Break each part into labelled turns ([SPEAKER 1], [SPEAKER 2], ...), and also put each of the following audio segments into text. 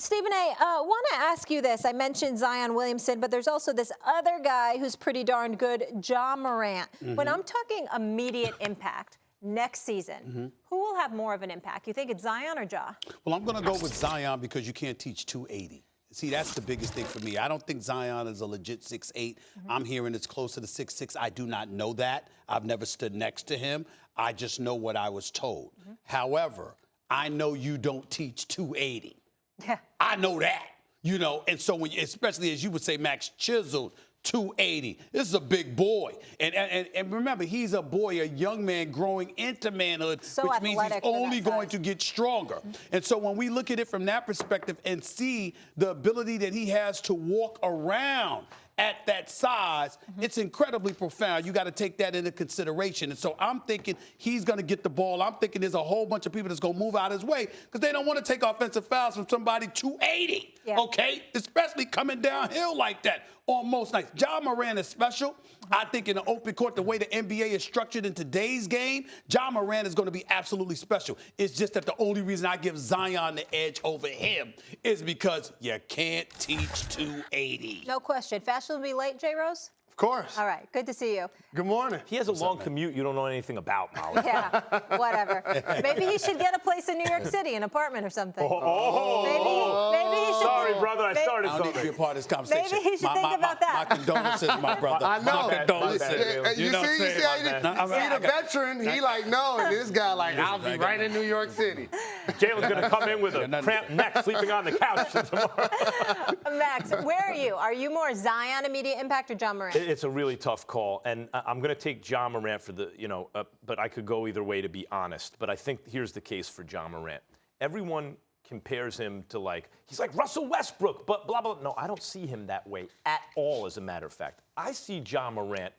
[SPEAKER 1] Stephen A., want to ask you this. I mentioned Zion Williamson, but there's also this other guy who's pretty darn good, Ja Morant. When I'm talking immediate impact next season, who will have more of an impact? You think it's Zion or Ja?
[SPEAKER 2] Well, I'm going to go with Zion because you can't teach 280. See, that's the biggest thing for me. I don't think Zion is a legit 6'8". I'm hearing it's closer to 6'6". I do not know that. I've never stood next to him. I just know what I was told. However, I know you don't teach 280.
[SPEAKER 1] Yeah.
[SPEAKER 2] I know that, you know, and so when, especially as you would say, Max chiseled 280. This is a big boy, and remember, he's a boy, a young man growing into manhood, which means he's only going to get stronger. And so when we look at it from that perspective and see the ability that he has to walk around at that size, it's incredibly profound. You got to take that into consideration. And so I'm thinking he's going to get the ball. I'm thinking there's a whole bunch of people that's going to move out his way because they don't want to take offensive fouls from somebody 280, okay? Especially coming downhill like that on most nights. Ja Morant is special. I think in the open court, the way the NBA is structured in today's game, Ja Morant is going to be absolutely special. It's just that the only reason I give Zion the edge over him is because you can't teach 280.
[SPEAKER 1] No question. Fashionably late, J. Rose?
[SPEAKER 3] Of course.
[SPEAKER 1] All right. Good to see you.
[SPEAKER 3] Good morning.
[SPEAKER 4] He has a long commute you don't know anything about, Molly.
[SPEAKER 1] Yeah, whatever. Maybe he should get a place in New York City, an apartment or something. Maybe he should.
[SPEAKER 4] Sorry, brother, I started
[SPEAKER 2] I don't need to be a part of this conversation.
[SPEAKER 1] Maybe he should think about that.
[SPEAKER 2] My condolences, my brother.
[SPEAKER 3] I know.
[SPEAKER 2] My condolences.
[SPEAKER 3] You see how the veteran, he like, no, and this guy like, I'll be right in New York City.
[SPEAKER 4] Jalen's going to come in with a cramped neck, sleeping on the couch tomorrow.
[SPEAKER 1] Max, where are you? Are you more Zion immediate impact or Ja Morant?
[SPEAKER 4] It's a really tough call, and I'm going to take Ja Morant for the, but I could go either way to be honest. But I think here's the case for Ja Morant. Everyone compares him to he's like Russell Westbrook, but blah, blah. No, I don't see him that way at all, as a matter of fact. I see Ja Morant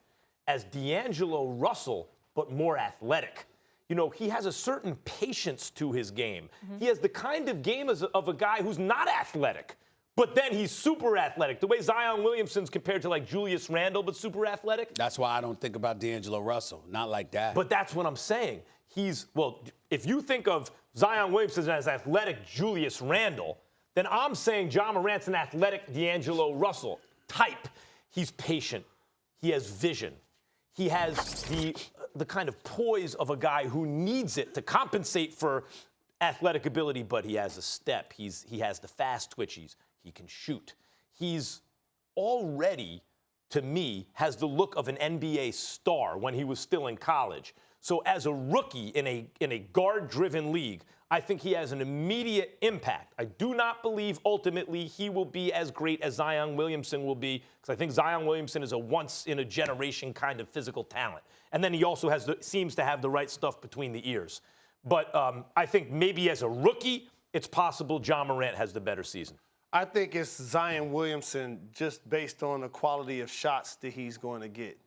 [SPEAKER 4] as D'Angelo Russell, but more athletic. You know, he has a certain patience to his game. He has the kind of game of a guy who's not athletic, but then he's super athletic. The way Zion Williamson's compared to Julius Randle, but super athletic.
[SPEAKER 2] That's why I don't think about D'Angelo Russell. Not like that.
[SPEAKER 4] But that's what I'm saying. If you think of Zion Williamson as athletic Julius Randle, then I'm saying Ja Morant's an athletic D'Angelo Russell type. He's patient. He has vision. He has the kind of poise of a guy who needs it to compensate for athletic ability, but he has a step. He has the fast twitchies. He can shoot. He's already, to me, has the look of an NBA star when he was still in college. So as a rookie in a guard-driven league, I think he has an immediate impact. I do not believe ultimately he will be as great as Zion Williamson will be, because I think Zion Williamson is a once-in-a-generation kind of physical talent. And then he also seems to have the right stuff between the ears. But I think maybe as a rookie, it's possible Ja Morant has the better season.
[SPEAKER 3] I think it's Zion Williamson just based on the quality of shots that he's going to get.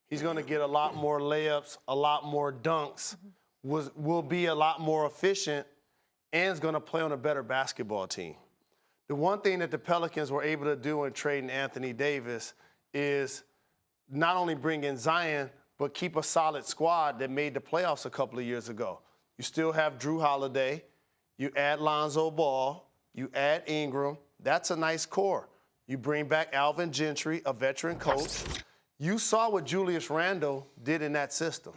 [SPEAKER 3] He's going to get a lot more layups, a lot more dunks, will be a lot more efficient, and is going to play on a better basketball team. The one thing that the Pelicans were able to do in trading Anthony Davis is not only bring in Zion, but keep a solid squad that made the playoffs a couple of years ago. You still have Drew Holiday. You add Lonzo Ball. You add Ingram. That's a nice core. You bring back Alvin Gentry, a veteran coach. You saw what Julius Randle did in that system,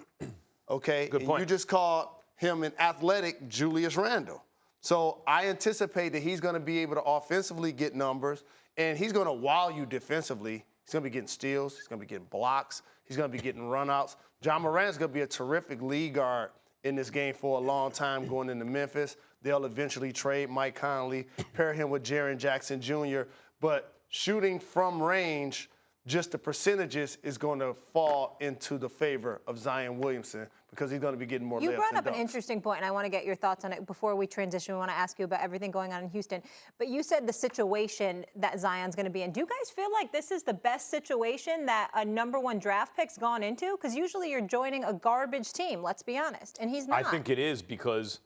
[SPEAKER 3] okay?
[SPEAKER 4] Good point.
[SPEAKER 3] And you just called him an athletic Julius Randle. So I anticipate that he's going to be able to offensively get numbers, and he's going to wow you defensively. He's going to be getting steals. He's going to be getting blocks. He's going to be getting runouts. Ja Morant's going to be a terrific lead guard in this game for a long time going into Memphis. They'll eventually trade Mike Conley, pair him with Jaren Jackson Jr., but shooting from range, just the percentages is going to fall into the favor of Zion Williamson because he's going to be getting more layups.
[SPEAKER 1] You brought
[SPEAKER 3] and
[SPEAKER 1] up an
[SPEAKER 3] dunks.
[SPEAKER 1] interesting point, and I want to get your thoughts on it before we transition. We want to ask you about everything going on in Houston. But you said the situation that Zion's going to be in. Do you guys feel like this is the best situation that a #1 draft pick's gone into? Because usually you're joining a garbage team, let's be honest, and he's not.
[SPEAKER 4] I think it is because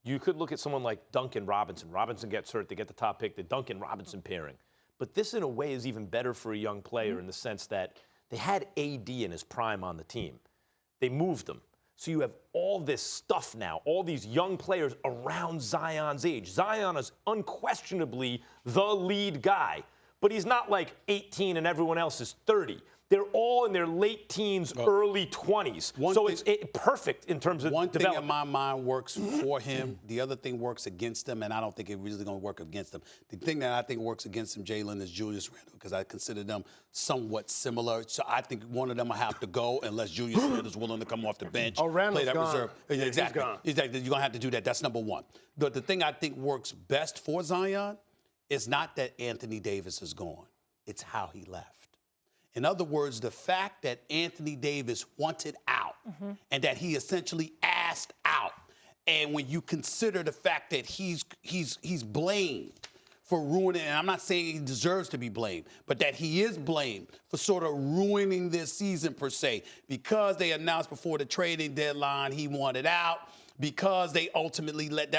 [SPEAKER 4] you could look at someone like Duncan Robinson. Robinson gets hurt, they get the top pick, the Duncan-Robinson pairing. But this, in a way, is even better for a young player in the sense that they had AD in his prime on the team. They moved him. So you have all this stuff now, all these young players around Zion's age. Zion is unquestionably the lead guy, but he's not like 18 and everyone else is 30. They're all in their late teens, early 20s. So it's perfect in terms of
[SPEAKER 2] one thing
[SPEAKER 4] development.
[SPEAKER 2] in my mind works for him. The other thing works against him, and I don't think it really going to work against him. The thing that I think works against him, Jalen, is Julius Randle, because I consider them somewhat similar. So I think one of them will have to go unless Julius Randle is willing to come off the bench,
[SPEAKER 3] Oh, Randle's
[SPEAKER 2] play that
[SPEAKER 3] gone.
[SPEAKER 2] reserve.
[SPEAKER 3] Yeah,
[SPEAKER 2] Exactly.
[SPEAKER 3] he's gone.
[SPEAKER 2] Exactly. You're going to have to do that. That's number one. The thing I think works best for Zion is not that Anthony Davis is gone. It's how he left. In other words, the fact that Anthony Davis wanted out and that he essentially asked out, and when you consider the fact that he's blamed for ruining, and I'm not saying he deserves to be blamed, but that he is blamed for sort of ruining this season per se, because they announced before the trading deadline he wanted out. Because they ultimately led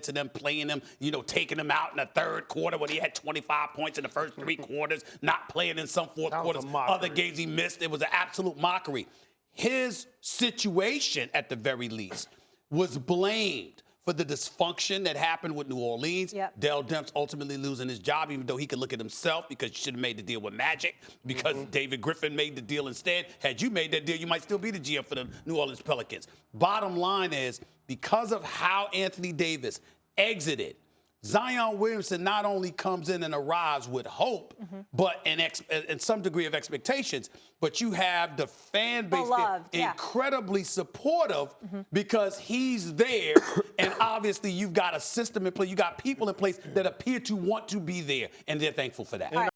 [SPEAKER 2] to them playing him, taking him out in the third quarter when he had 25 points in the first 3 quarters, not playing in some fourth quarters. Other games he missed. It was an absolute mockery. His situation, at the very least, was blamed for the dysfunction that happened with New Orleans.
[SPEAKER 1] Yep.
[SPEAKER 2] Dell Demps ultimately losing his job, even though he could look at himself because you should have made the deal with Magic, because David Griffin made the deal instead. Had you made that deal, you might still be the GM for the New Orleans Pelicans. Bottom line is, because of how Anthony Davis exited, Zion Williamson not only comes in and arrives with hope, but and some degree of expectations, but you have the fan base incredibly supportive because he's there, and obviously you've got a system in place, you got people in place that appear to want to be there, and they're thankful for that.